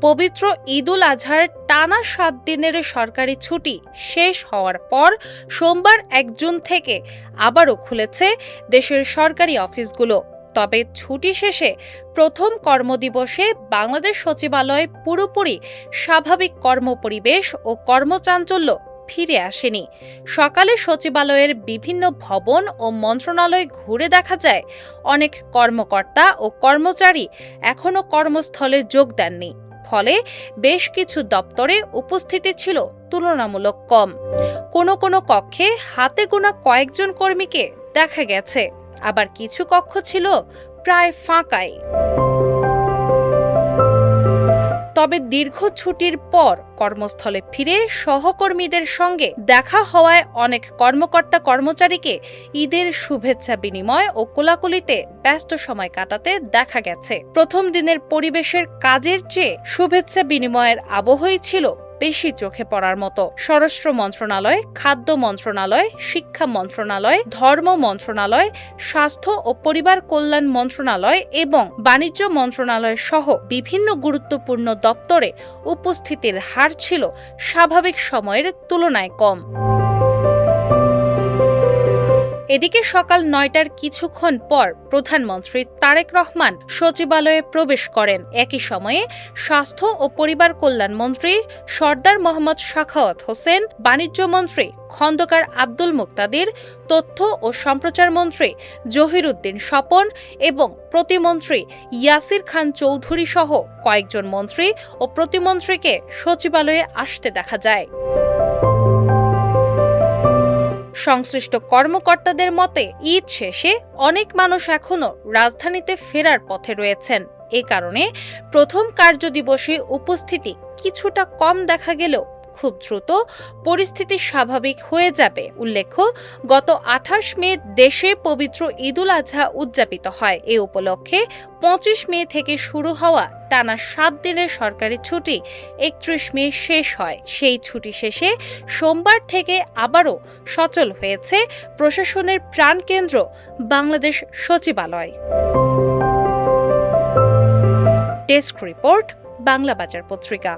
পবিত্র ঈদুল আজহার টানা ৭ দিনের সরকারি ছুটি শেষ হওয়ার পর সোমবার ১ জুন থেকে আবারও খুলেছে দেশের সরকারি অফিসগুলো। তবে ছুটি শেষে প্রথম কর্মদিবসে বাংলাদেশ সচিবালয়ে পুরোপুরি স্বাভাবিক কর্মপরিবেশ ও কর্মচাঞ্চল্য ফিরে আসেনি। সকালে সচিবালয়ের বিভিন্ন ভবন ও মন্ত্রণালয় ঘুরে দেখা যায় অনেক কর্মকর্তা ও কর্মচারী এখনও কর্মস্থলে যোগ দেননি। ফলে বেশ কিছু দপ্তরে উপস্থিতি ছিল তুলনামূলক কম। কোনো কক্ষে হাতে গোনা কয়েকজন কর্মীকে দেখা গেছে, আবার কিছু কক্ষ ছিল প্রায় ফাঁকাই। তবে দীর্ঘ ছুটির পর কর্মস্থলে ফিরে সহকর্মীদের সঙ্গে দেখা হওয়ায় অনেক কর্মকর্তা কর্মচারীকে ঈদের শুভেচ্ছা বিনিময় ও কোলাকুলিতে ব্যস্ত সময় কাটাতে দেখা গেছে। প্রথম দিনের পরিবেশের কাজের চেয়ে শুভেচ্ছা বিনিময়ের আবহই ছিল বেশি চোখে পড়ার মতো। স্বরাষ্ট্র মন্ত্রণালয়, খাদ্য মন্ত্রণালয়, শিক্ষা মন্ত্রণালয়, ধর্ম মন্ত্রণালয়, স্বাস্থ্য ও পরিবার কল্যাণ মন্ত্রণালয় এবং বাণিজ্য মন্ত্রণালয় সহ বিভিন্ন গুরুত্বপূর্ণ দপ্তরে উপস্থিতির হার ছিল স্বাভাবিক সময়ের তুলনায় কম। এদিকে সকাল ৯টার কিছুক্ষণ পর প্রধানমন্ত্রী তারেক রহমান সচিবালয়ে প্রবেশ করেন। একই সময়ে স্বাস্থ্য ও পরিবার কল্যাণ মন্ত্রী সরদার মোহাম্মদ সাখাওয়াত হোসেন, বাণিজ্য মন্ত্রী খন্দকার আব্দুল মুক্তাদির, তথ্য ও সম্প্রচার মন্ত্রী জহিরুদ্দিন স্বপন এবং প্রতিমন্ত্রী ইয়াসির খান চৌধুরী সহ কয়েকজন মন্ত্রী ও প্রতিমন্ত্রীকে সচিবালয়ে আসতে দেখা যায়। সংশ্লিষ্ট কর্মকর্তাদের মতে ঈদ শেষে অনেক মানুষ এখনও রাজধানীতে ফেরার পথে রয়েছেন। এ কারণে প্রথম কার্যদিবসে উপস্থিতি কিছুটা কম দেখা গেলেও খুব দ্রুত পরিস্থিতি স্বাভাবিক হয়ে যাবে। উল্লেখ্য, গত ২৮ মে দেশে পবিত্র ঈদুল আজহা উদযাপিত হয়। এ উপলক্ষে ২৫ মে থেকে শুরু হওয়া টানা ৭ দিনের সরকারি ছুটি ৩১ মে শেষ হয়। সেই ছুটি শেষে সোমবার থেকে আবারও সচল হয়েছে প্রশাসনের প্রাণকেন্দ্র বাংলাদেশ সচিবালয়। ডেস্ক রিপোর্ট, বাংলা বাজার পত্রিকা।